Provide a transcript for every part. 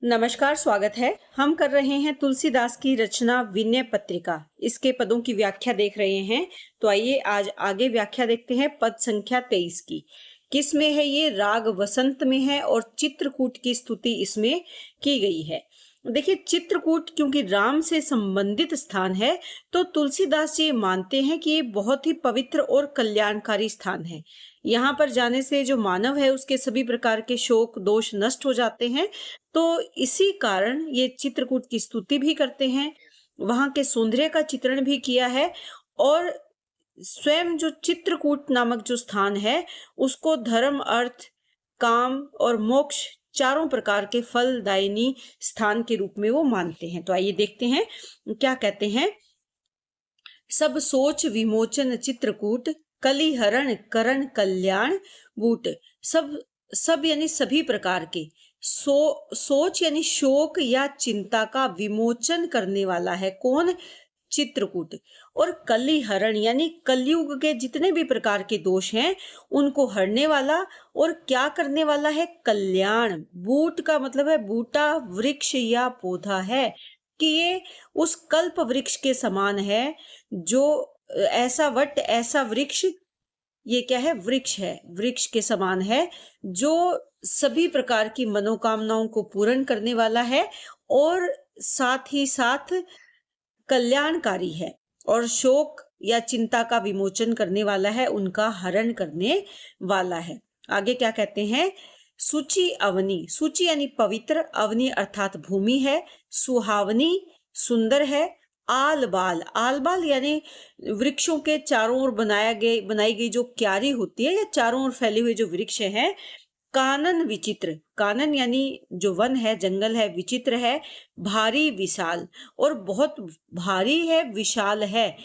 नमस्कार, स्वागत है। हम कर रहे हैं तुलसीदास की रचना विनय पत्रिका। इसके पदों की व्याख्या देख रहे हैं। तो आइए आज आगे व्याख्या देखते हैं पद संख्या 23 की। किस में है ये? राग वसंत में है और चित्रकूट की स्तुति इसमें की गई है। देखिए, चित्रकूट क्योंकि राम से संबंधित स्थान है, तो तुलसीदास जी मानते हैं कि ये बहुत ही पवित्र और कल्याणकारी स्थान है। यहाँ पर जाने से जो मानव है उसके सभी प्रकार के शोक दोष नष्ट हो जाते हैं। तो इसी कारण ये चित्रकूट की स्तुति भी करते हैं, वहां के सौंदर्य का चित्रण भी किया है और स्वयं जो चित्रकूट नामक जो स्थान है उसको धर्म, अर्थ, काम और मोक्ष चारों प्रकार के फलदायिनी स्थान के रूप में वो मानते हैं। तो आइए देखते हैं क्या कहते हैं। सब सोच विमोचन चित्रकूट, कलिहरण करण कल्याण बूट। सब सब यानी सभी प्रकार के सोच यानी शोक या चिंता का विमोचन करने वाला है कौन? चित्रकूट। और कलिहरण यानी कलयुग के जितने भी प्रकार के दोष हैं उनको हरने वाला और क्या करने वाला है? कल्याण। बूट का मतलब है बूटा, वृक्ष या पौधा है कि ये उस कल्प वृक्ष के समान है। जो ऐसा वट, ऐसा वृक्ष, ये क्या है? वृक्ष है, वृक्ष के समान है जो सभी प्रकार की मनोकामनाओं को पूर्ण करने वाला है और साथ ही साथ कल्याणकारी है और शोक या चिंता का विमोचन करने वाला है, उनका हरण करने वाला है। आगे क्या कहते हैं? सूची अवनी। सूची यानी पवित्र, अवनी अर्थात भूमि है, सुहावनी सुंदर है, आल बाल। आल बाल यानी वृक्षों के चारों ओर बनाई गई जो क्यारी होती है या चारों ओर फैले हुए जो वृक्ष हैं। कानन विचित्र। कानन यानी जो वन है, जंगल है, विचित्र है, भारी विशाल और बहुत भारी है, विशाल है।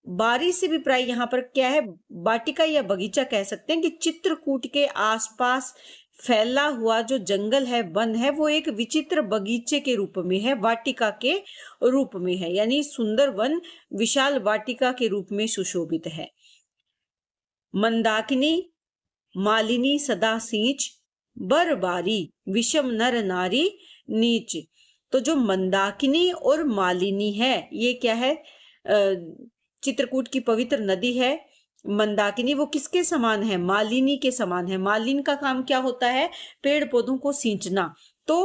बारी से भी प्राय यहाँ पर क्या है? वाटिका या बगीचा कह सकते हैं कि चित्रकूट के आसपास फैला हुआ जो जंगल है, वन है, वो एक विचित्र बगीचे के रूप में है, वाटिका के रूप में है, यानी सुंदर वन विशाल वाटिका के रूप में सुशोभित है। मंदाकिनी मालिनी सदा सींच, बरबारी विषम नर नारी नीच। तो जो मंदाकिनी और मालिनी है, ये क्या है? चित्रकूट की पवित्र नदी है। मंदाकिनी वो किसके समान है? मालिनी के समान है। मालिन का काम क्या होता है? पेड़ पौधों को सींचना। तो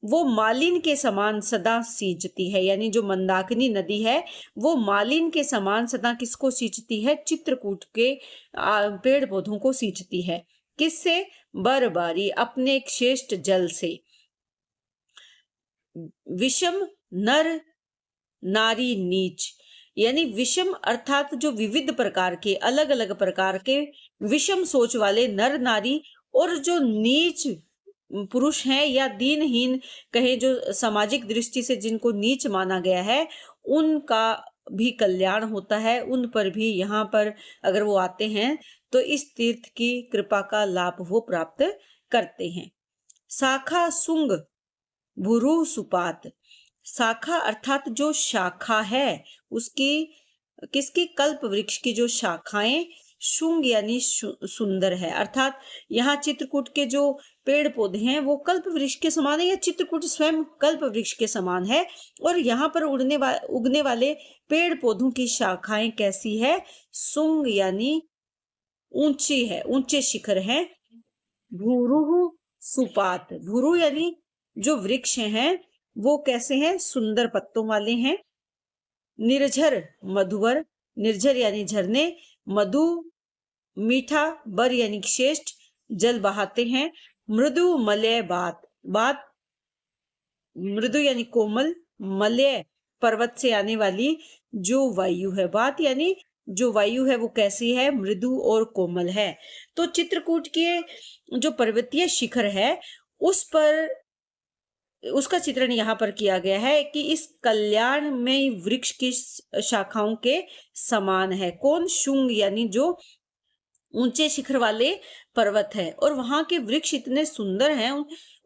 वो मालिन के समान सदा सींचती है, यानी जो मंदाकिनी नदी है वो मालिन के समान सदा किसको सींचती है? चित्रकूट के पेड़ पौधों को सींचती है। किससे? बरबारी, अपने एक श्रेष्ठ जल से। विषम नर नारी नीच, यानी विषम अर्थात जो विविध प्रकार के, अलग अलग प्रकार के विषम सोच वाले नर नारी और जो नीच पुरुष हैं या दीनहीन कहे, जो सामाजिक दृष्टि से जिनको नीच माना गया है, उनका भी कल्याण होता है। उन पर भी यहाँ पर अगर वो आते हैं तो इस तीर्थ की कृपा का लाभ वो प्राप्त करते हैं। शाखा सुंग भुरु सुपात। शाखा अर्थात जो शाखा है उसकी, किसकी? कल्प वृक्ष की जो शाखाएं, शुंग यानी सुंदर है, अर्थात यहाँ चित्रकूट के जो पेड़ पौधे हैं वो कल्प वृक्ष के समान है या चित्रकूट स्वयं कल्प वृक्ष के समान है। और यहाँ पर उगने वाले पेड़ पौधों की शाखाएं कैसी है? शुंग यानी ऊंची है, ऊंचे शिखर है। भूरु सुपात। भूरु यानी जो वृक्ष हैं वो कैसे हैं? सुंदर पत्तों वाले हैं। निर्झर मधुवर। निर्झर यानी झरने, मधु मीठा, बर यानी श्रेष्ठ, जल बहाते हैं। मृदु मलय बात। बात मृदु यानी कोमल, मलय पर्वत से आने वाली जो वायु है। बात यानी जो वायु है वो कैसी है? मृदु और कोमल है। तो चित्रकूट के जो पर्वतीय शिखर है उस पर उसका चित्रण यहाँ पर किया गया है कि इस कल्याण में वृक्ष की शाखाओं के समान है। कौन? शुंग यानी जो ऊंचे शिखर वाले पर्वत है और वहां के वृक्ष इतने सुंदर हैं,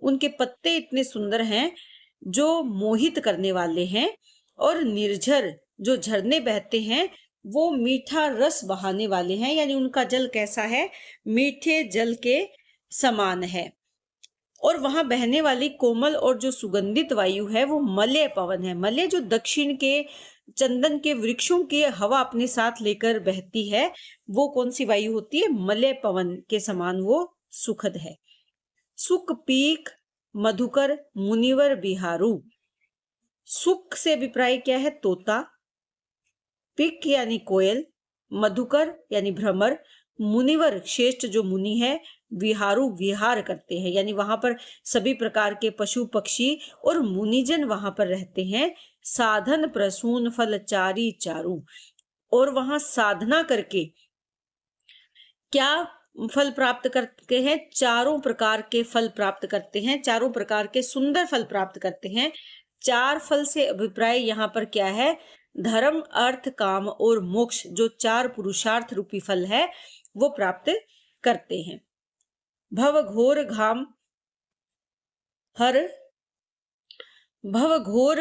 उनके पत्ते इतने सुंदर हैं जो मोहित करने वाले हैं। और निर्झर जो झरने बहते हैं वो मीठा रस बहाने वाले हैं, यानी उनका जल कैसा है? मीठे जल के समान है। और वहां बहने वाली कोमल और जो सुगंधित वायु है वो मलय पवन है। मलय जो दक्षिण के चंदन के वृक्षों की हवा अपने साथ लेकर बहती है, वो कौन सी वायु होती है? मलय पवन के समान वो सुखद है। सुख पीक मधुकर मुनिवर बिहारू। सुख से अभिप्राय क्या है? तोता। पिक यानी कोयल, मधुकर यानी भ्रमर, मुनिवर श्रेष्ठ जो मुनि है, विहारू विहार करते हैं, यानी वहां पर सभी प्रकार के पशु पक्षी और मुनिजन वहां पर रहते हैं। साधन प्रसून फल चारी चारू, और वहां साधना करके क्या फल प्राप्त करते हैं? चारों प्रकार के फल प्राप्त करते हैं, चारों प्रकार के सुंदर फल प्राप्त करते हैं। चार फल से अभिप्राय यहाँ पर क्या है? धर्म अर्थ काम और मोक्ष, जो चार पुरुषार्थ रूपी फल है वो प्राप्त करते हैं। भव घोर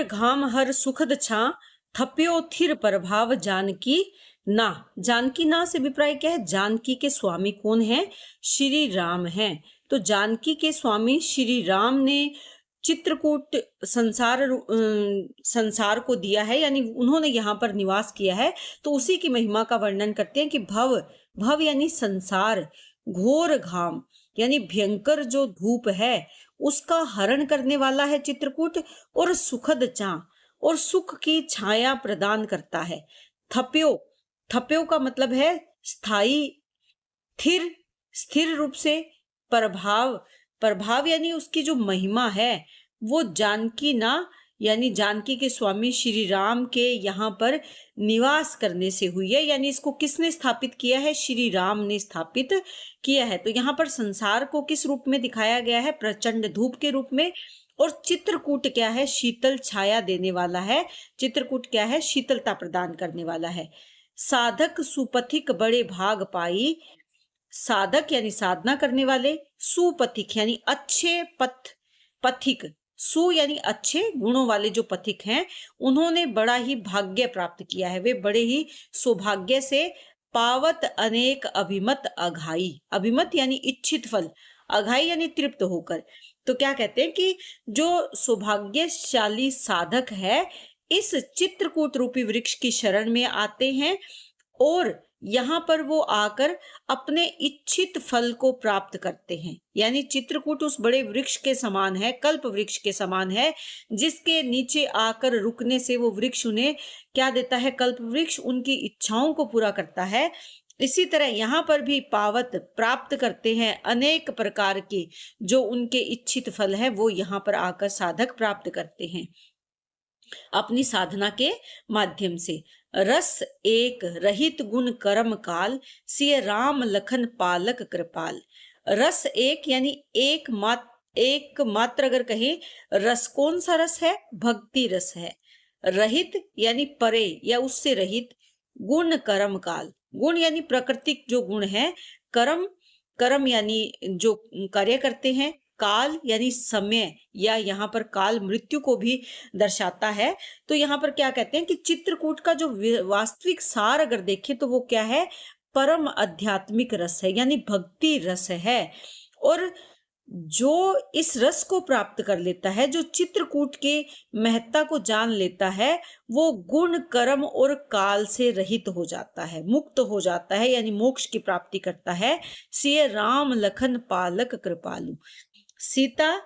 घाम हर सुखद छा, थप्यो थिर प्रभाव जानकी ना। जानकी ना से अभिप्राय क्या है? जानकी के स्वामी कौन है? श्री राम हैं। तो जानकी के स्वामी श्री राम ने चित्रकूट संसार को दिया है, यानी उन्होंने यहाँ पर निवास किया है। तो उसी की महिमा का वर्णन करते हैं कि भव यानी संसार, घोर घाम यानी भयंकर जो धूप है उसका हरण करने वाला है चित्रकूट, और सुखद चा और सुख की छाया प्रदान करता है। थप्यो का मतलब है स्थाई, स्थिर रूप से। प्रभाव यानी उसकी जो महिमा है वो जानकी ना, यानी जानकी के स्वामी श्री राम के यहाँ पर निवास करने से हुई है। यानी इसको किसने स्थापित किया है? श्री राम ने स्थापित किया है। तो यहाँ पर संसार को किस रूप में दिखाया गया है? प्रचंड धूप के रूप में। और चित्रकूट क्या है? शीतल छाया देने वाला है। चित्रकूट क्या है? शीतलता प्रदान करने वाला है। साधक सुपथिक बड़े भाग पाई। साधक यानी साधना करने वाले, सुपथिक यानी अच्छे पथिक, सु यानी अच्छे गुणों वाले जो पथिक हैं, उन्होंने बड़ा ही भाग्य प्राप्त किया है। वे बड़े ही सौभाग्य से पावत अनेक अभिमत अघाई। अभिमत यानी इच्छित फल, अघाई यानी तृप्त होकर। तो क्या कहते हैं कि जो सौभाग्यशाली साधक है इस चित्रकूट रूपी वृक्ष की शरण में आते हैं और यहाँ पर वो आकर अपने इच्छित फल को प्राप्त करते हैं। यानी चित्रकूट उस बड़े वृक्ष के समान है, कल्प वृक्ष के समान है, जिसके नीचे आकर रुकने से वो वृक्ष उन्हें क्या देता है? कल्प वृक्ष उनकी इच्छाओं को पूरा करता है। इसी तरह यहाँ पर भी पावत प्राप्त करते हैं अनेक प्रकार के जो उनके इच्छित फल है, वो यहाँ पर आकर साधक प्राप्त करते हैं अपनी साधना के माध्यम से। रस एक रहित गुण कर्म काल, सिय राम लखन पालक कृपाल। रस एक यानी एक मात्र अगर कहे रस, कौन सा रस है? भक्ति रस है। रहित यानी परे या उससे रहित, गुण कर्म काल, गुण यानी प्राकृतिक जो गुण है, कर्म यानी जो कार्य करते हैं, काल यानी समय, या यहाँ पर काल मृत्यु को भी दर्शाता है। तो यहाँ पर क्या कहते हैं कि चित्रकूट का जो वास्तविक सार अगर देखें तो वो क्या है? परम आध्यात्मिक रस है, यानी भक्ति रस है। और जो इस रस को प्राप्त कर लेता है, जो चित्रकूट के महत्ता को जान लेता है, वो गुण कर्म और काल से रहित हो जाता है, मुक्त हो जाता है, यानी मोक्ष की प्राप्ति करता है। सिय राम लखन पालक कृपालु। सीता,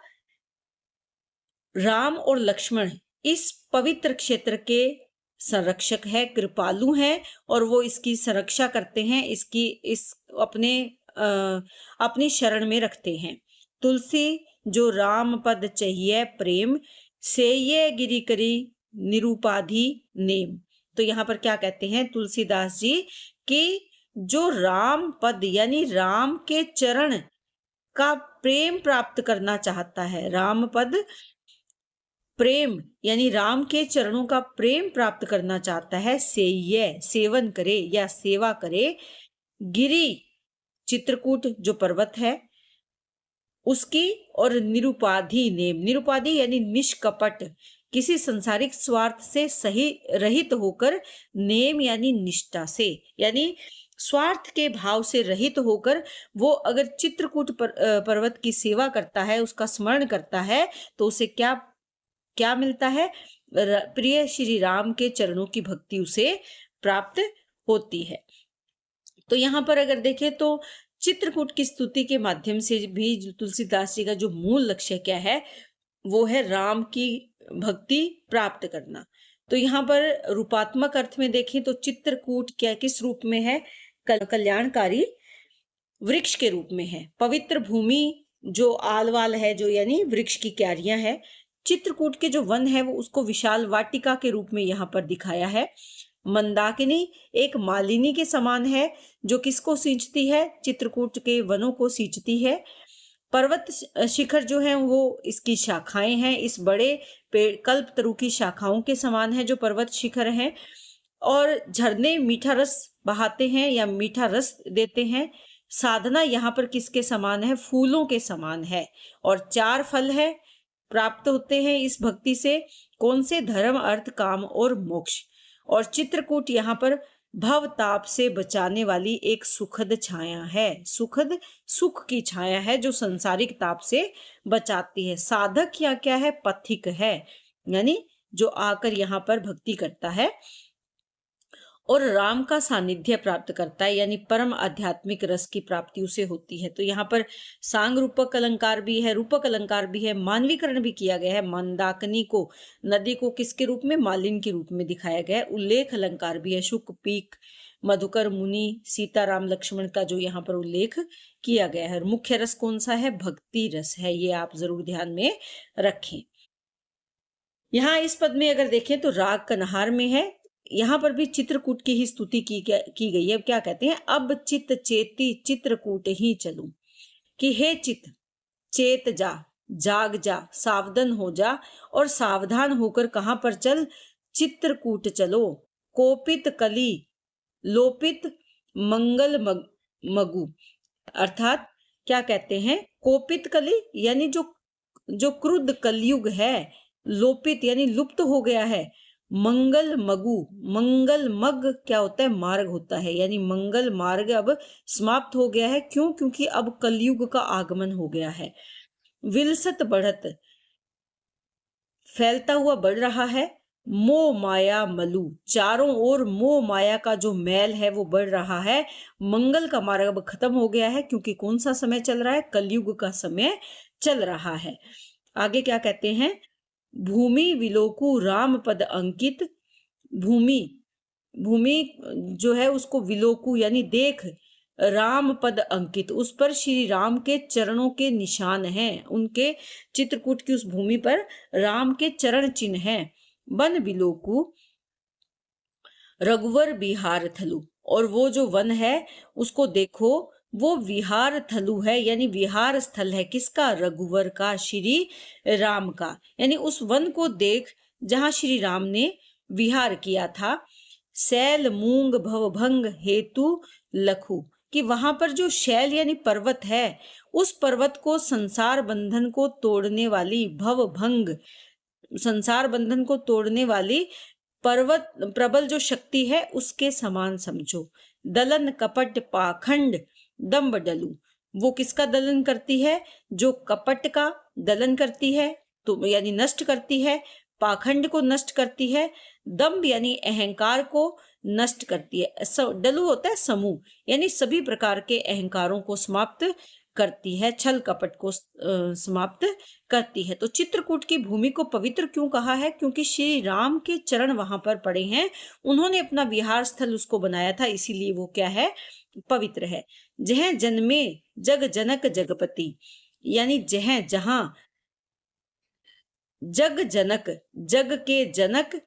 राम और लक्ष्मण इस पवित्र क्षेत्र के संरक्षक है, कृपालु हैं, और वो इसकी संरक्षा करते हैं, अपनी शरण में रखते हैं। तुलसी जो राम पद चाहिए प्रेम, से ये गिरी करी निरूपाधि नेम। तो यहाँ पर क्या कहते हैं तुलसीदास जी कि जो राम पद यानी राम के चरण का प्रेम प्राप्त करना चाहता है, राम पद प्रेम यानी राम के चरणों का प्रेम प्राप्त करना चाहता है, सेय सेवन करे या सेवा करे, गिरी चित्रकूट जो पर्वत है उसकी, और निरुपाधि नेम, निरुपाधि यानी निष्कपट, किसी संसारिक स्वार्थ से सही रहित होकर, नेम यानी निष्ठा से, यानी स्वार्थ के भाव से रहित होकर वो अगर चित्रकूट पर्वत की सेवा करता है, उसका स्मरण करता है, तो उसे क्या क्या मिलता है? प्रिय श्री राम के चरणों की भक्ति उसे प्राप्त होती है। तो यहाँ पर अगर देखें तो चित्रकूट की स्तुति के माध्यम से भी तुलसीदास जी का जो मूल लक्ष्य क्या है, वो है राम की भक्ति प्राप्त करना। तो यहाँ पर रूपात्मक अर्थ में देखें तो चित्रकूट क्या किस रूप में है? कल्याणकारी वृक्ष के रूप में है। पवित्र भूमि जो आलवाल है, जो यानी वृक्ष की क्यारियां है। चित्रकूट के जो वन है वो उसको विशाल वाटिका के रूप में यहाँ पर दिखाया है। मंदाकिनी एक मालिनी के समान है, जो किसको सींचती है? चित्रकूट के वनों को सींचती है। पर्वत शिखर जो है वो इसकी शाखाएं हैं, इस बड़े पेड़ कल्पतरु की शाखाओं के समान है जो पर्वत शिखर हैं। और झरने मीठा रस बहाते हैं या मीठा रस देते हैं। साधना यहाँ पर किसके समान है? फूलों के समान है। और 4 फल है प्राप्त होते हैं इस भक्ति से। कौन से? धर्म, अर्थ, काम और मोक्ष। और चित्रकूट यहाँ पर भव ताप से बचाने वाली एक सुखद छाया है। सुखद सुख की छाया है जो संसारिक ताप से बचाती है। साधक या क्या है? पथिक है, यानी जो आकर यहाँ पर भक्ति करता है और राम का सानिध्य प्राप्त करता है, यानी परम आध्यात्मिक रस की प्राप्ति उसे होती है। तो यहाँ पर सांग रूपक अलंकार भी है, रूपक अलंकार भी है, मानवीकरण भी किया गया है। मंदाकिनी को, नदी को किसके रूप में? मालिन के रूप में दिखाया गया है। उल्लेख अलंकार भी है, शुक, पीक, मधुकर, मुनि, सीताराम, लक्ष्मण का जो यहाँ पर उल्लेख किया गया है। मुख्य रस कौन सा है? भक्ति रस है, ये आप जरूर ध्यान में रखें। यहाँ इस पद में अगर देखें तो राग कन्हार में है। यहाँ पर भी चित्रकूट की ही स्तुति की गई है। क्या कहते हैं? अब चित चेती चित्रकूट ही चलूं, कि हे चित, चेत जा, जाग जा, सावधान हो जा, और सावधान होकर कहां पर चल? चित्रकूट चलो। कोपित कली लोपित मंगल मगु, अर्थात क्या कहते हैं? कोपित कली यानी जो क्रुद्ध कलयुग है, लोपित यानी लुप्त हो गया है। मंगल मगु, मंगल मग क्या होता है? मार्ग होता है, यानी मंगल मार्ग अब समाप्त हो गया है। क्यों? क्योंकि अब कलयुग का आगमन हो गया है। विलसत बढ़त, फैलता हुआ बढ़ रहा है। मोह माया मलु, चारों ओर मोह माया का जो मैल है वो बढ़ रहा है। मंगल का मार्ग अब खत्म हो गया है, क्योंकि कौन सा समय चल रहा है? कलयुग का समय चल रहा है। आगे क्या कहते हैं? भूमि विलोकु राम पद अंकित। भूमि जो है उसको विलोकु यानी देख, राम पद अंकित, उस पर श्री राम के चरणों के निशान हैं। उनके चित्रकूट की उस भूमि पर राम के चरण चिन्ह हैं। वन विलोकु रघुवर विहार थलु, और वो जो वन है उसको देखो, वो विहार थलु है, यानी विहार स्थल है। किसका? रघुवर का, श्री राम का। यानी उस वन को देख जहां श्री राम ने विहार किया था। शैल मूंग भवभंग हेतु लखु, कि वहां पर जो शैल यानी पर्वत है, उस पर्वत को संसार बंधन को तोड़ने वाली भवभंग, संसार बंधन को तोड़ने वाली पर्वत प्रबल जो शक्ति है उसके समान समझो। दलन कपट पाखंड दम्भ डलू, वो किसका दलन करती है? जो कपट का दलन करती है, तो यानी नष्ट करती है। पाखंड को नष्ट करती है। दम्भ यानी अहंकार को नष्ट करती है। डलू होता है समूह, यानी सभी प्रकार के अहंकारों को समाप्त करती है, छल कपट को समाप्त करती है। तो चित्रकूट की भूमि को पवित्र क्यों कहा है? क्योंकि श्री राम के चरण वहां पर पड़े हैं, उन्होंने अपना विहार स्थल उसको बनाया था, इसीलिए वो क्या है? पवित्र है। जह जन्मे जग जनक जगपति, यानी जहां जग जनक, जग के जनक,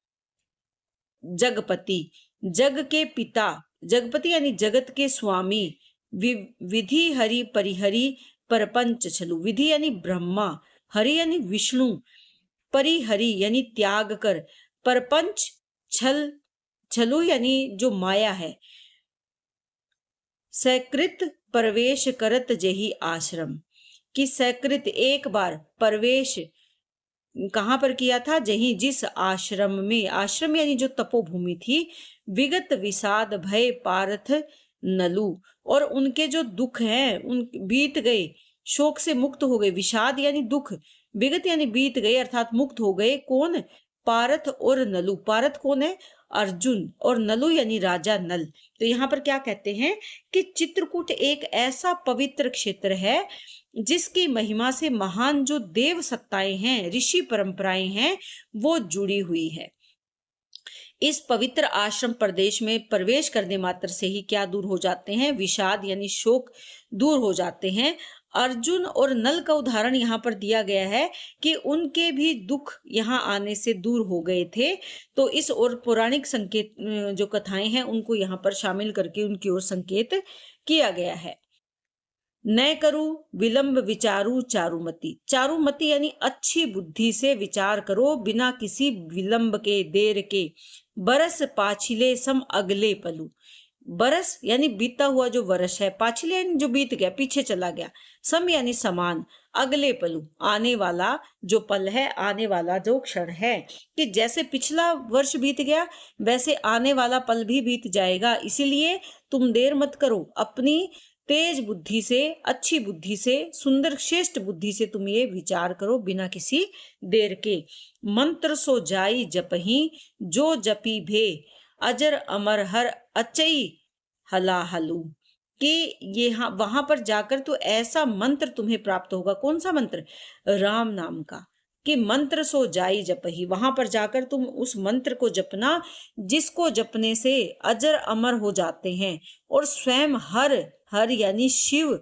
जगपति, जग के पिता, जगपति यानी जगत के स्वामी। विधि हरि परिहरि परपंच छलु, विधि यानी ब्रह्मा, हरि यानी विष्णु, परिहरि यानी त्याग कर, परपंच छलु यानी जो माया है। सकृत प्रवेश करत जेहि आश्रम, कि सकृत एक बार प्रवेश कहां पर किया था? जहीं जिस आश्रम में, आश्रम यानी जो तपोभूमि थी। विगत विषाद भय पार्थ नलू, और उनके जो दुख हैं उन बीत गए, शोक से मुक्त हो गए। विषाद यानी दुख, विगत यानी बीत गए अर्थात मुक्त हो गए। कौन? पारथ और नलु। पारथ कौन है? अर्जुन, और नलु यानी राजा नल। तो यहाँ पर क्या कहते हैं कि चित्रकूट एक ऐसा पवित्र क्षेत्र है जिसकी महिमा से महान जो देव सत्ताएं हैं, ऋषि परंपराएं हैं, वो जुड़ी हुई है। इस पवित्र आश्रम प्रदेश में प्रवेश करने मात्र से ही क्या दूर हो जाते हैं? विषाद यानी शोक दूर हो जाते हैं। अर्जुन और नल का उदाहरण यहाँ पर दिया गया है कि उनके भी दुख यहाँ आने से दूर हो गए थे। तो इस और पौराणिक संकेत जो कथाएं हैं उनको यहाँ पर शामिल करके उनकी ओर संकेत किया गया है। न करू विलंब विचारू चारुमति। चारुमति यानी अच्छी बुद्धि से विचार करो बिना किसी विलंब के, देर के। बरस पाछिले सम अगले पलू। बरस यानी बीता हुआ जो वर्ष है, पाछिले यानी जो बीत गया, पीछे चला गया, सम यानी समान, अगले पलू आने वाला जो पल है, आने वाला जो क्षण है, कि जैसे पिछला वर्ष बीत गया वैसे आने वाला पल भी बीत जाएगा। इसीलिए तुम देर मत करो, अपनी तेज बुद्धि से, अच्छी बुद्धि से, सुंदर श्रेष्ठ बुद्धि से तुम ये विचार करो बिना किसी देर के। मंत्र सो जाई जपही जो जपी भे, अजर अमर हर अचई हलाहलू। कि ये वहां पर जाकर तो ऐसा मंत्र तुम्हें प्राप्त होगा। कौन सा मंत्र? राम नाम का। कि मंत्र सो जाई जपही, वहां पर जाकर तुम उस मंत्र को जपना जिसको जपने से अजर अमर हो जाते हैं, और स्वयं हर, हर यानी शिव,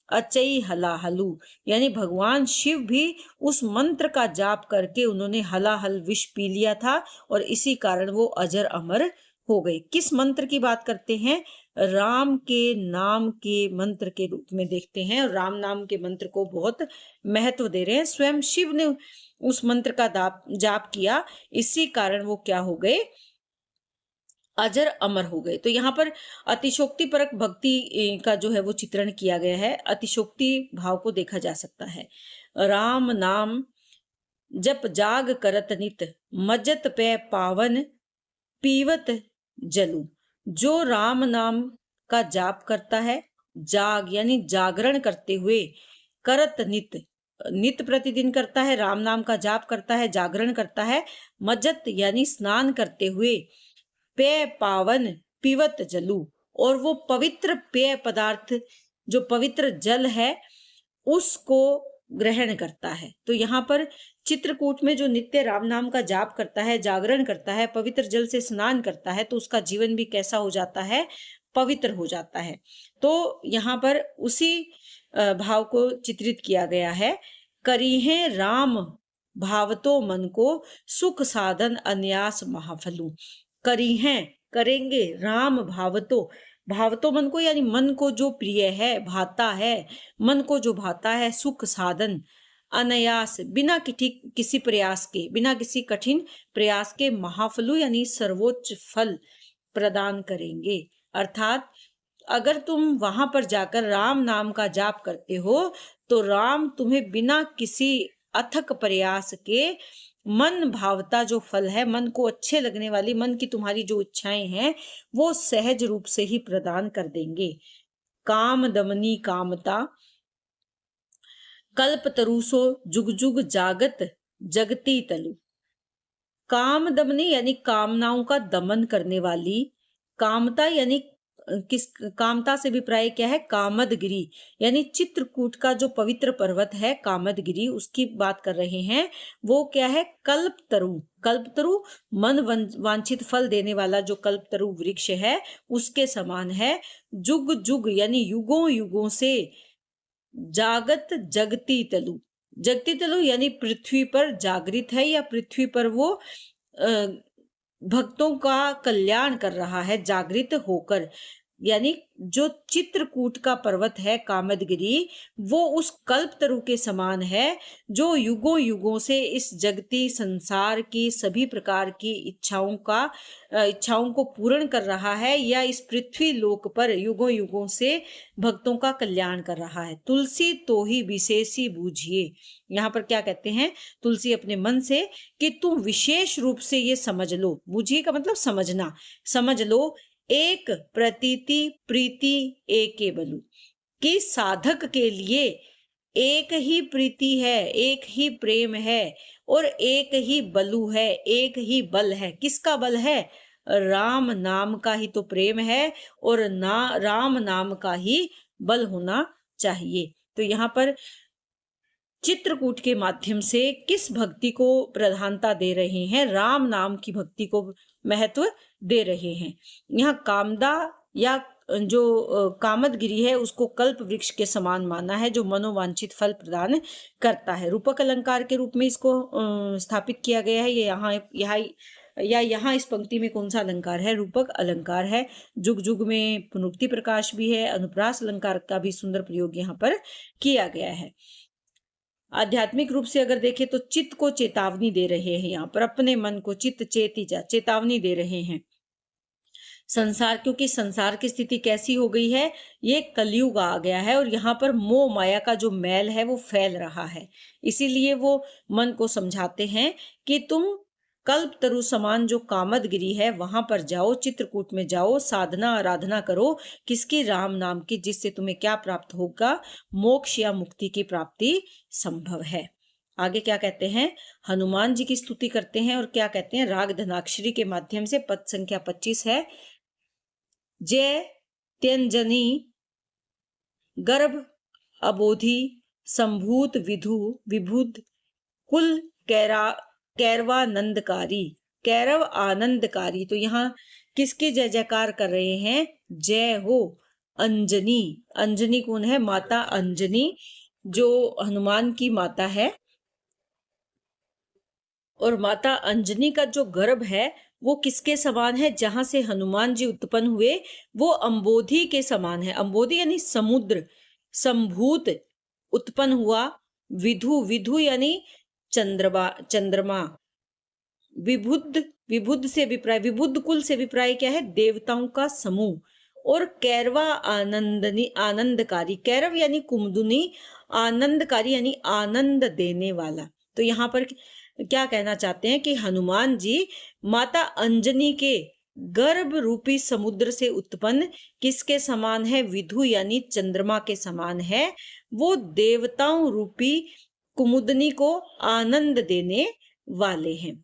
अचई हलाहलू यानी भगवान शिव भी उस मंत्र का जाप करके उन्होंने हलाहल विष पी लिया था और इसी कारण वो अजर अमर हो गए। किस मंत्र की बात करते हैं? राम के नाम के मंत्र के रूप में देखते हैं, और राम नाम के मंत्र को बहुत महत्व दे रहे हैं। स्वयं शिव ने उस मंत्र का जाप किया, इसी कारण वो क्या हो गए? अजर अमर हो गए। तो यहाँ पर अतिशोक्ति परक भक्ति का जो है वो चित्रण किया गया है। अतिशोक्ति भाव को देखा जा सकता है। राम नाम जप जाग करत नित, मजत पे पावन पीवत जलू। जो राम नाम का जाप करता है, जाग यानी जागरण करते हुए, करत नित, नित प्रतिदिन करता है, राम नाम का जाप करता है, जागरण करता है, मजत यानी स्नान करते हुए, पेय पावन पीवत जलू, और वो पवित्र पेय पदार्थ जो पवित्र जल है उसको ग्रहण करता है। तो यहाँ पर चित्रकूट में जो नित्य राम नाम का जाप करता है, जागरण करता है, पवित्र जल से स्नान करता है, तो उसका जीवन भी कैसा हो जाता है? पवित्र हो जाता है। तो यहाँ पर उसी भाव को चित्रित किया गया है। करीहे राम भावतो मन को, सुख साधन अन्यास महाफलू। करी हैं, करेंगे, राम भावतो, भावतो मन को यानी मन को जो प्रिय है, भाता है, मन को जो भाता है, सुख साधन, अनयास बिना किसी प्रयास के, बिना किसी कठिन प्रयास के, महाफलु यानी सर्वोच्च फल प्रदान करेंगे। अर्थात अगर तुम वहां पर जाकर राम नाम का जाप करते हो तो राम तुम्हें बिना किसी अथक प्रयास के मन भावता जो फल है, मन को अच्छे लगने वाली, मन की तुम्हारी जो इच्छाएं हैं वो सहज रूप से ही प्रदान कर देंगे। काम दमनी कामता कल्प तरुसो जुग जुग जागत जगती तलु। काम दमनी यानी कामनाओं का दमन करने वाली, कामता यानी किस कामता से अभिप्राय क्या है? कामदगिरी यानी चित्रकूट का जो पवित्र पर्वत है कामदगिरी, उसकी बात कर रहे हैं। वो क्या है? कल्पतरु। कल्पतरु मन वांछित फल देने वाला जो कल्पतरु वृक्ष है उसके समान है। जुग जुग यानी युगों युगों से, जागत जगती तलु, जगती तलु यानी पृथ्वी पर जागृत है या पृथ्वी पर वो भक्तों का कल्याण कर रहा है जागृत होकर। यानी जो चित्रकूट का पर्वत है कामदगिरी, वो उस कल्पतरु के समान है जो युगों युगों से इस जगती संसार की सभी प्रकार की इच्छाओं को पूर्ण कर रहा है, या इस पृथ्वी लोक पर युगों युगों से भक्तों का कल्याण कर रहा है। तुलसी तो ही विशेषी बूझिए। यहाँ पर क्या कहते हैं? तुलसी अपने मन से कि तुम विशेष रूप से ये समझ लो। बूझिए का मतलब समझना, समझ लो एक प्रतीति प्रीति एके बलु, कि साधक के लिए एक ही प्रीति है, एक ही प्रेम है और एक ही बलु है, एक ही बल है। किसका बल है? राम नाम का ही तो प्रेम है और राम नाम का ही बल होना चाहिए। तो यहाँ पर चित्रकूट के माध्यम से किस भक्ति को प्रधानता दे रहे हैं? राम नाम की भक्ति को महत्व दे रहे हैं। यहाँ कामदा या जो कामदगिरी है उसको कल्प वृक्ष के समान माना है, जो मनोवांछित फल प्रदान करता है। रूपक अलंकार के रूप में इसको स्थापित किया गया है। ये यहाँ इस पंक्ति में कौन सा अलंकार है? रूपक अलंकार है। जुग जुग में पुनरुक्ति प्रकाश भी है। अनुप्रास अलंकार का भी सुंदर प्रयोग यहाँ पर किया गया है। आध्यात्मिक रूप से अगर देखें तो चित्त को चेतावनी दे रहे हैं, यहाँ पर अपने मन को चित्त चेती जा, चेतावनी दे रहे हैं। संसार, क्योंकि संसार की स्थिति कैसी हो गई है? ये कलयुग आ गया है और यहाँ पर मोह माया का जो मैल है वो फैल रहा है। इसीलिए वो मन को समझाते हैं कि तुम कल्प तरु समान जो कामदगिरी है वहां पर जाओ, चित्रकूट में जाओ, साधना आराधना करो। किसकी? राम नाम की, जिससे तुम्हें क्या प्राप्त होगा? मोक्ष या मुक्ति की प्राप्ति संभव है। आगे क्या कहते हैं? हनुमान जी की स्तुति करते हैं और क्या कहते हैं? राग धनाक्षरी के माध्यम से पद संख्या 25 है। जय त्यंजनी गर्भ अबोधि संभूत विधु विबुध कुल कैरवानंदकारी, कैरव आनंदकारी। तो यहाँ किसकी जय जयकार कर रहे हैं? जय हो अंजनी। अंजनी कौन है? माता अंजनी, जो हनुमान की माता है। और माता अंजनी का जो गर्भ है वो किसके समान है? जहां से हनुमान जी उत्पन्न हुए वो अंबोधि के समान है। अंबोधि यानी समुद्र। संभूत उत्पन्न हुआ। विधु, विधु यानी चंद्रमा। विबुद्ध, विबुद्ध से विप्राय, विबुद्ध कुल से विप्राय क्या है? देवताओं का समूह। और कैरवा आनंदकारी, कैरव यानी कुमुदनी, आनंदकारी यानी आनंद देने वाला। तो यहाँ पर क्या कहना चाहते हैं कि हनुमान जी माता अंजनी के गर्भ रूपी समुद्र से उत्पन्न किसके समान है? विधु यानी चंद्रमा के समान है। वो देवताओं रूपी कुमुदनी को आनंद देने वाले हैं।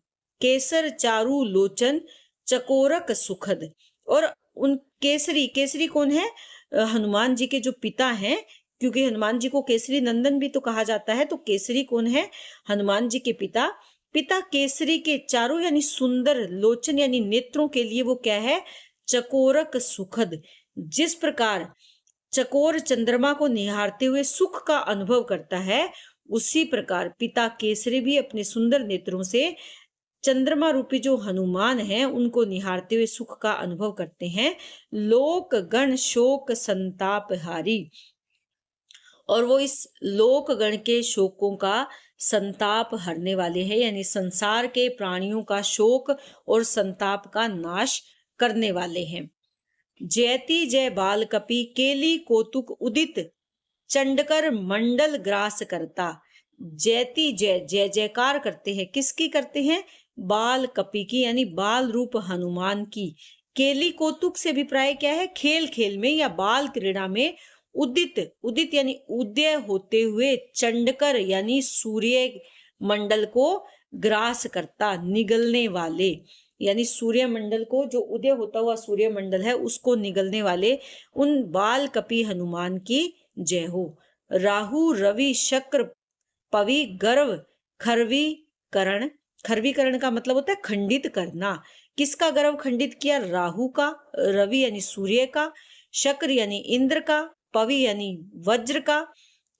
केसर चारु लोचन चकोरक सुखद। और उन केसरी, केसरी कौन है? हनुमान जी के जो पिता हैं, क्योंकि हनुमान जी को केसरी नंदन भी तो कहा जाता है। तो केसरी कौन है? हनुमान जी के पिता। पिता केसरी के चारों यानी सुंदर, लोचन यानी नेत्रों के लिए वो क्या है? चकोरक सुखद। जिस प्रकार चकोर चंद्रमा को निहारते हुए सुख का अनुभव करता है, उसी प्रकार पिता केसरी भी अपने सुंदर नेत्रों से चंद्रमा रूपी जो हनुमान है उनको निहारते हुए सुख का अनुभव करते हैं। लोक गण शोक संताप हारी। और वो इस लोक गण के शोकों का संताप हरने वाले हैं, यानी संसार के प्राणियों का शोक और संताप का नाश करने वाले हैं। जयति जय बाल कपि केली कौतुक उदित चंडकर मंडल ग्रास करता। जयति जय, जय जयकार करते हैं। किसकी करते हैं? बाल कपि की, यानी बाल रूप हनुमान की। केली कौतुक से अभिप्राय क्या है? खेल खेल में या बाल क्रीड़ा में। उदित, उदित यानी उदय होते हुए। चंडकर यानी सूर्य मंडल को ग्रास करता, निगलने वाले, यानी सूर्य मंडल को, जो उदय होता हुआ सूर्य मंडल है उसको निगलने वाले उन बाल कपि हनुमान की जय हो। राहु रवि शक्र पवि गर्व खरवी करण। खरवीकरण का मतलब होता है खंडित करना। किसका गर्व खंडित किया? राहु का। रवि यानी सूर्य का। शक्र यानी इंद्र का। पवि यानी वज्र का।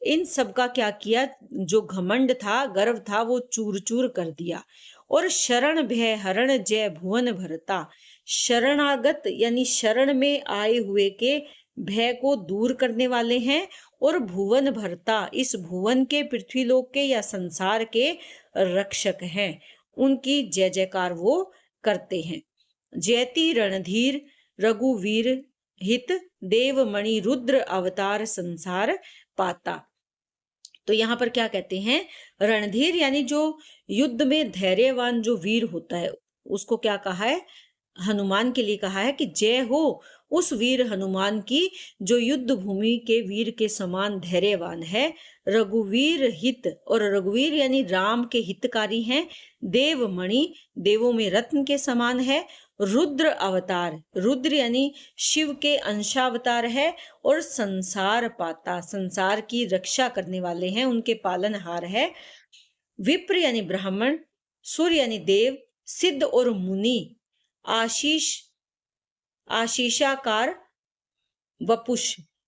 इन सब का क्या किया? जो घमंड था, गर्व था, वो चूर चूर कर दिया। और शरण भय हरण जय भुवन भरता। शरणागत यानी शरण में आए हुए के भय को दूर करने वाले हैं। और भुवन भरता, इस भुवन के, पृथ्वीलोक के या संसार के रक्षक हैं। उनकी जय जयकार वो करते हैं। जयति रणधीर रघुवीर हित देवमणि रुद्र अवतार संसार पाता। तो यहाँ पर क्या कहते हैं? रणधीर यानी जो युद्ध में धैर्यवान जो वीर होता है उसको क्या कहा है? हनुमान के लिए कहा है कि जय हो उस वीर हनुमान की जो युद्ध भूमि के वीर के समान धैर्यवान है। रघुवीर हित, और रघुवीर यानी राम के हितकारी हैं। देवमणि, देवों में रत्न के समान है। रुद्र अवतार, रुद्र यानी शिव के अंशावतार है। और संसार पाता, संसार की रक्षा करने वाले हैं, उनके पालनहार है। विप्र यानी ब्राह्मण, सुर यानी देव, सिद्ध और मुनि, आशीष आशीषाकार वपुष।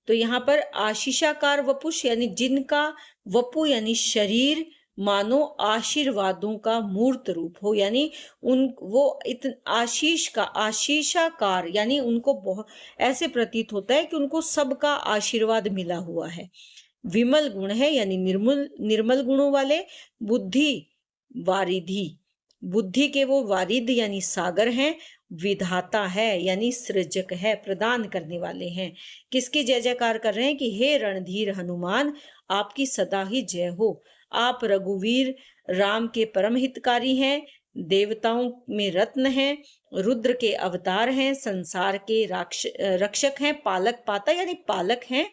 तो यहाँ पर आशीषाकार वपुष यानी जिनका वपु यानी शरीर मानो आशीर्वादों का मूर्त रूप हो, यानी आशीष का आशीषाकार यानी उनको बहुत ऐसे प्रतीत होता है कि उनको सबका आशीर्वाद मिला हुआ है। विमल गुण है यानी निर्मल गुणों वाले। बुद्धि वारिधि, बुद्धि के वो वारिध यानी सागर हैं। विधाता है यानी सृजक है, प्रदान करने वाले हैं। किसकी जय जयकार कर रहे हैं कि हे रणधीर हनुमान, आपकी सदा ही जय हो। आप रघुवीर राम के परम हितकारी हैं, देवताओं में रत्न हैं, रुद्र के अवतार हैं, संसार के रक्षक हैं, पालक पाता यानी पालक हैं।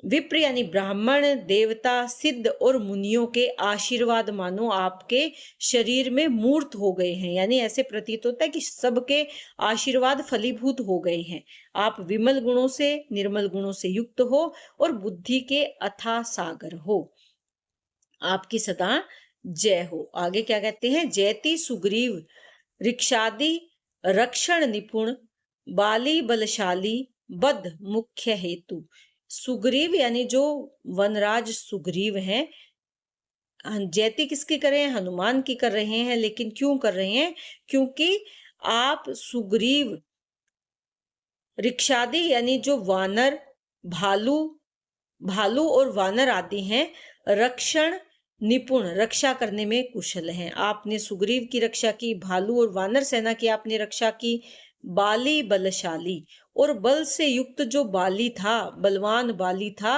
विप्र यानी ब्राह्मण, देवता, सिद्ध और मुनियों के आशीर्वाद मानो आपके शरीर में मूर्त हो गए हैं, यानी ऐसे प्रतीत होता है कि सबके आशीर्वाद फलीभूत हो गए हैं। आप विमल गुणों से, निर्मल गुणों से युक्त हो और बुद्धि के अथाह सागर हो। आपकी सदा जय हो। आगे क्या कहते हैं? जयति सुग्रीव रिक्षादि रक्षण निपुण, बाली बलशाली बद्ध मुख्य हेतु। सुग्रीव यानी जो वनराज सुग्रीव हैं, जयति किसकी कर रहे हैं? हनुमान की कर रहे हैं। लेकिन क्यों कर रहे हैं? क्योंकि आप सुग्रीव रिक्षादि यानी जो वानर, भालू और वानर आदि हैं, रक्षण निपुण, रक्षा करने में कुशल हैं। आपने सुग्रीव की रक्षा की, भालू और वानर सेना की आपने रक्षा की। बाली बलशाली, और बल से युक्त जो बाली था, बलवान बाली था,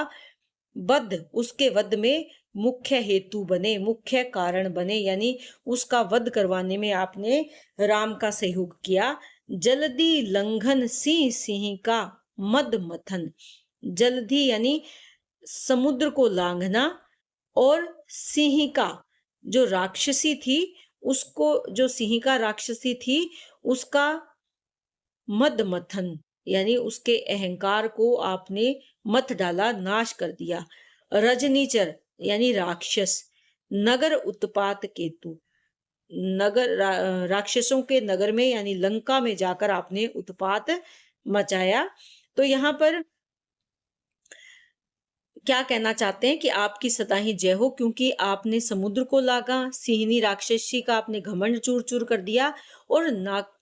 वध, उसके वध में मुख्य हेतु बने, मुख्य कारण बने, यानी उसका वध करवाने में आपने राम का सहयोग किया। जल्दी लंघन सिंह सिंह का मद मथन, जल्दी यानी समुद्र को लांघना, और सिंहिका जो राक्षसी थी उसको, जो सिंहिका राक्षसी थी उसका मद मथन यानी उसके अहंकार को आपने मत डाला, नाश कर दिया। रजनीचर यानी राक्षस, नगर उत्पात केतु, राक्षसों के नगर में यानी लंका में जाकर आपने उत्पात मचाया। तो यहाँ पर क्या कहना चाहते हैं कि आपकी सदा ही जय हो, क्योंकि आपने समुद्र को लागा, सिंहनी राक्षसी का आपने घमंड चूर चूर कर दिया, और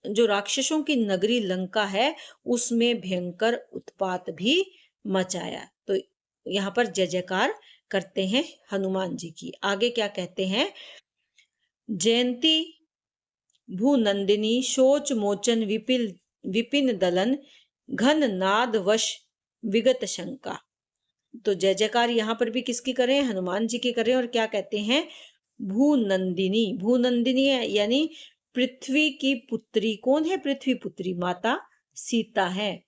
जो राक्षसों की नगरी लंका है उसमें भयंकर उत्पात भी मचाया। तो यहाँ पर जय जयकार करते हैं हनुमान जी की। आगे क्या कहते हैं? जयंती भूनंदिनी शोच मोचन विपिन दलन, घन नाद वश विगत शंका। तो जय जयकार यहाँ पर भी किसकी करें? हनुमान जी की करें। और क्या कहते हैं? भूनंदिनी, भूनंदिनी यानी पृथ्वी की पुत्री। कौन है पृथ्वी पुत्री? माता सीता है।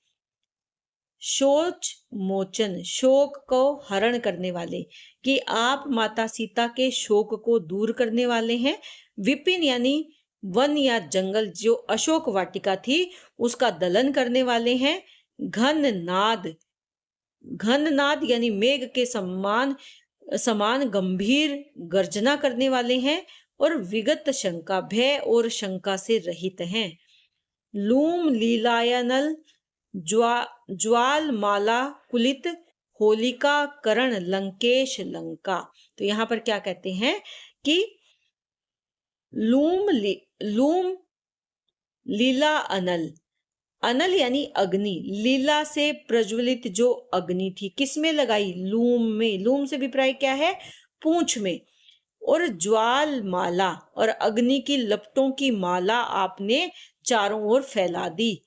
शोच मोचन, शोक को हरण करने वाले, कि आप माता सीता के शोक को दूर करने वाले हैं। विपिन यानी वन या जंगल, जो अशोक वाटिका थी उसका दलन करने वाले हैं। घन नाद, घन नाद यानी मेघ के समान गंभीर गर्जना करने वाले हैं। और विगत शंका, भय और शंका से रहित हैं। लूम लीलायनल ज्वाल माला कुलित, होलिका करण लंकेश लंका। तो यहाँ पर क्या कहते हैं कि लूम लीला अनल, अनल यानी अग्नि, लीला से प्रज्वलित जो अग्नि थी, किसमें लगाई? लूम में। लूम से विप्राय क्या है? पूंछ में। और ज्वाल माला, और अग्नि की लपटों की माला आपने चारों ओर फैला दी।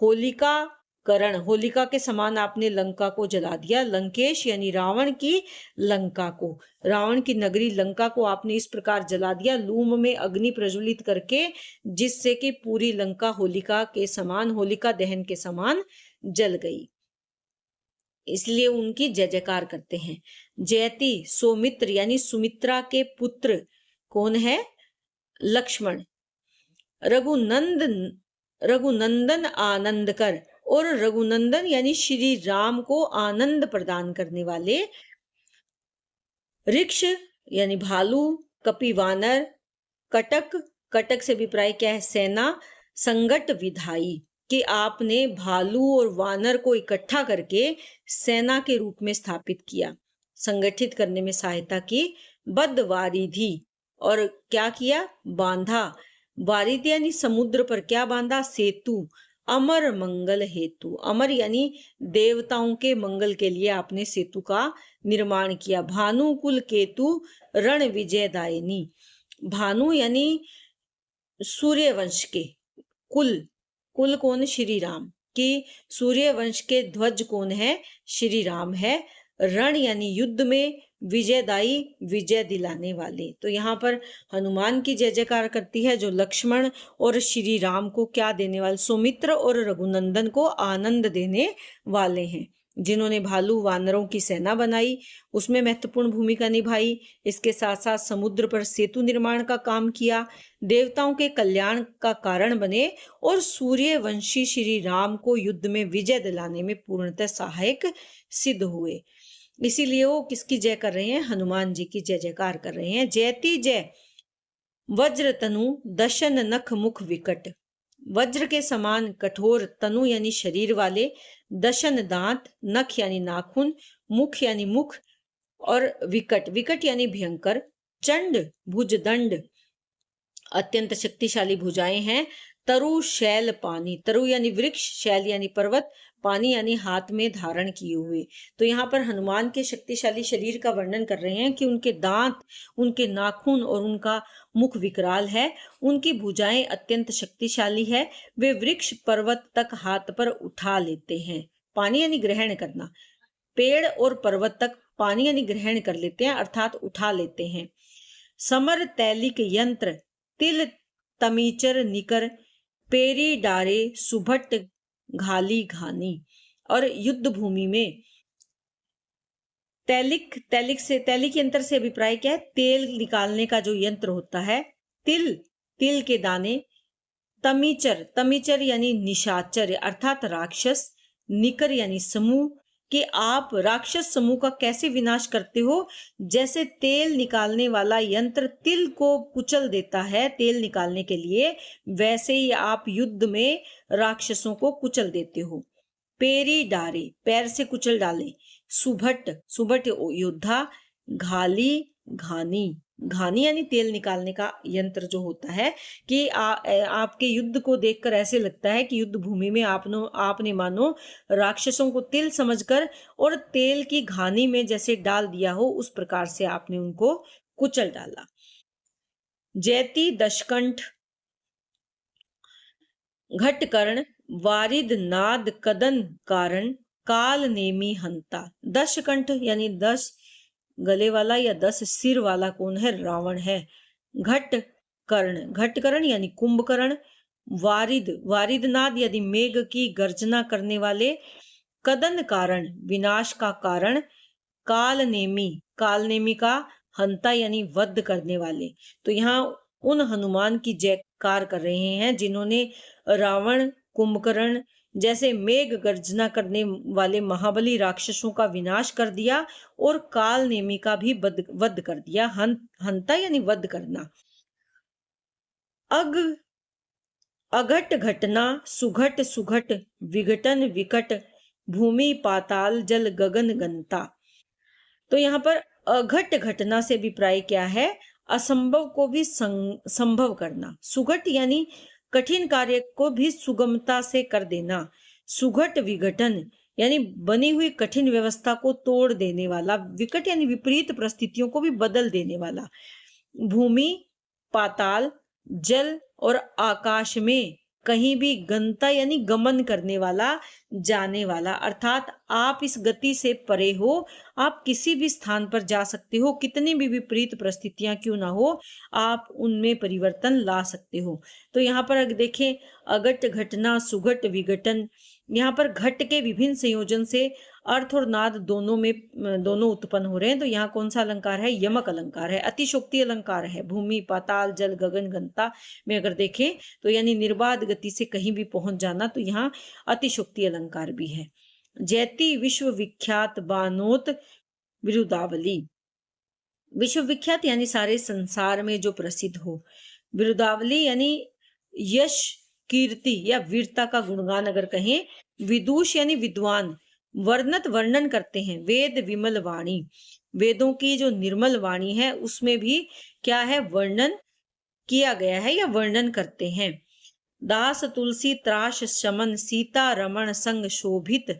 होलिका करण, होलिका के समान आपने लंका को जला दिया। लंकेश यानी रावण की लंका को, रावण की नगरी लंका को आपने इस प्रकार जला दिया, लूम में अग्नि प्रज्वलित करके, जिससे कि पूरी लंका होलिका के समान, होलिका दहन के समान जल गई। इसलिए उनकी जय जयकार करते हैं। जयति, सौमित्र यानी सुमित्रा के पुत्र कौन है? लक्ष्मण। रघुनंदन आनंद कर, और रघुनंदन यानी श्री राम को आनंद प्रदान करने वाले। ऋक्ष यानी भालू, कपिवानर, कटक, कटक से अभिप्राय क्या है? सेना। संगट विधाई, कि आपने भालू और वानर को इकट्ठा करके सेना के रूप में स्थापित किया, संगठित करने में सहायता की। बद्ध वारिधि, और क्या किया? बांधा। वारिधि यानी समुद्र पर क्या बांधा? सेतु। अमर मंगल हेतु, अमर यानी देवताओं के मंगल के लिए आपने सेतु का निर्माण किया। भानुकुल केतु रण विजय दायिनी, भानु यानी सूर्यवंश के कुल, कुल कौन? श्री राम की। सूर्यवंश के ध्वज कौन है? श्री राम है। रण यानी युद्ध में, विजयदाई विजय दिलाने वाले। तो यहाँ पर हनुमान की जय जयकार करती है, जो लक्ष्मण और श्री राम को क्या देने वाले? सौमित्र और रघुनंदन को आनंद देने वाले हैं, जिन्होंने भालू वानरों की सेना बनाई, उसमें महत्वपूर्ण भूमिका निभाई। इसके साथ साथ समुद्र पर सेतु निर्माण का काम किया, देवताओं के कल्याण का कारण बने, और सूर्यवंशी श्री राम को युद्ध में विजय दिलाने में पूर्णतः सहायक सिद्ध हुए। इसीलिए वो किसकी जय कर रहे हैं? हनुमान जी की जय जयकार कर रहे हैं। जयति जय वज्र तनु दशन नख मुख विकट, वज्र के समान कठोर तनु यानी शरीर वाले, दशन दांत, नख यानी नाखून, मुख यानी मुख, और विकट, विकट यानी भयंकर, चंड भुजदंड अत्यंत शक्तिशाली भुजाएं हैं। तरु शैल पानी, तरु यानी वृक्ष, शैल यानी पर्वत, पानी यानी हाथ में धारण किए हुए। तो यहाँ पर हनुमान के शक्तिशाली शरीर का वर्णन कर रहे हैं कि उनके दांत, उनके नाखून और उनका मुख विकराल है, उनकी भुजाएं अत्यंत शक्तिशाली है, वे वृक्ष पर्वत तक हाथ पर उठा लेते हैं। पानी यानी ग्रहण करना, पेड़ और पर्वत तक पानी यानी ग्रहण कर लेते हैं, अर्थात उठा लेते हैं। समर तैलिक यंत्र, तिल तमीचर निकर, पेरी डारे सुभट घाली घानी, और युद्ध भूमि में तैलिक, तैलिक यंत्र से अभिप्राय क्या है? तेल निकालने का जो यंत्र होता है, तिल, तिल के दाने, तमीचर, तमीचर यानी निशाचर अर्थात राक्षस, निकर यानी समूह, कि आप राक्षस समूह का कैसे विनाश करते हो? जैसे तेल निकालने वाला यंत्र तिल को कुचल देता है तेल निकालने के लिए, वैसे ही आप युद्ध में राक्षसों को कुचल देते हो। पेरी डारे, पैर से कुचल डाले। सुभट, सुभट योद्धा, घाली घानी, घानी यानी तेल निकालने का यंत्र जो होता है, कि आपके युद्ध को देखकर ऐसे लगता है कि युद्ध भूमि में आपने मानो राक्षसों को तिल समझकर और तेल की घानी में जैसे डाल दिया हो, उस प्रकार से आपने उनको कुचल डाला। जयति दशकंठ घटकर्ण, वारिद नाद कदन कारण, काल नेमी हंता। दशकंठ यानी 10 गले वाला या 10 सिर वाला कौन है? रावण है। घटकर्ण, घटकर्ण यानी कुंभकर्ण। वारिद, वारिद नाद यानी मेघ की गर्जना करने वाले। कदन कारण, विनाश का कारण। कालनेमी, कालनेमी का हंता यानी वध करने वाले। तो यहाँ उन हनुमान की जयकार कर रहे हैं जिन्होंने रावण, कुंभकर्ण जैसे मेघ गर्जना करने वाले महाबली राक्षसों का विनाश कर दिया और काल नेमी का भी वध कर दिया। हंता यानी वध करना। अघट घटना, सुघट सुघट, विघटन विकट, भूमि पाताल जल गगन गंता। तो यहाँ पर अघट घटना से अभिप्राय क्या है? असंभव को भी संभव करना। सुघट यानी कठिन कार्य को भी सुगमता से कर देना। सुघट विघटन यानी बनी हुई कठिन व्यवस्था को तोड़ देने वाला। विकट यानी विपरीत परिस्थितियों को भी बदल देने वाला। भूमि, पाताल, जल और आकाश में कहीं भी गंता यानी गमन करने वाला, जाने वाला, अर्थात आप इस गति से परे हो, आप किसी भी स्थान पर जा सकते हो, कितनी भी विपरीत परिस्थितियां क्यों ना हो, आप उनमें परिवर्तन ला सकते हो। तो यहाँ पर अगर देखें, अघट घटना सुघट विघटन, यहाँ पर घट के विभिन्न संयोजन से अर्थ और नाद दोनों उत्पन्न हो रहे हैं। तो यहाँ कौन सा अलंकार है? यमक अलंकार है, अतिशोक्ति अलंकार है। भूमि, पाताल, जल, गगन, घनता में अगर देखें तो यानी निर्बाध गति से कहीं भी पहुंच जाना, तो यहाँ अतिशोक्ति अलंकार भी है। जैती विश्व विख्यात बानोत विरुदावली, विश्व विख्यात यानी सारे संसार में जो प्रसिद्ध हो। विरुदावली यानी यश, कीर्ति या वीरता का गुणगान अगर कहें। विदुष यानी विद्वान, वर्णत वर्णन करते हैं। वेद विमल वाणी, वेदों की जो निर्मल वाणी है उसमें भी क्या है? वर्णन किया गया है या वर्णन करते हैं। दास तुलसी त्रास शमन, सीता रमण संग शोभित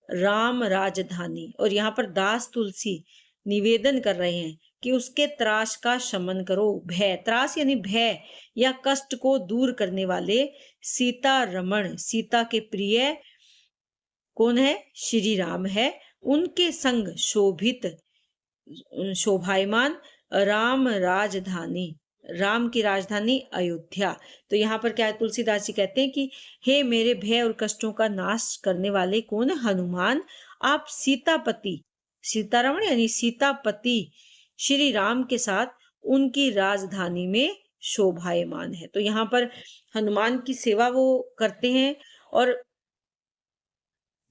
राम राजधानी। और यहाँ पर दास तुलसी निवेदन कर रहे हैं कि उसके त्रास का शमन करो। भय, त्रास यानी भय या कष्ट को दूर करने वाले सीता रमण, सीता के प्रिय कौन है? श्री राम है। उनके संग शोभित, शोभायमान राम राजधानी, राम की राजधानी अयोध्या। तो यहाँ पर क्या है? तुलसीदास जी कहते हैं कि हे मेरे भय और कष्टों का नाश करने वाले कौन? हनुमान, आप सीतापति, सीतारमण यानी सीतापति श्री राम के साथ उनकी राजधानी में शोभायमान है। तो यहाँ पर हनुमान की सेवा वो करते हैं, और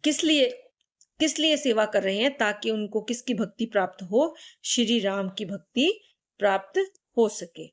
किस लिए सेवा कर रहे हैं? ताकि उनको किसकी भक्ति प्राप्त हो? श्री राम की भक्ति प्राप्त हो सके।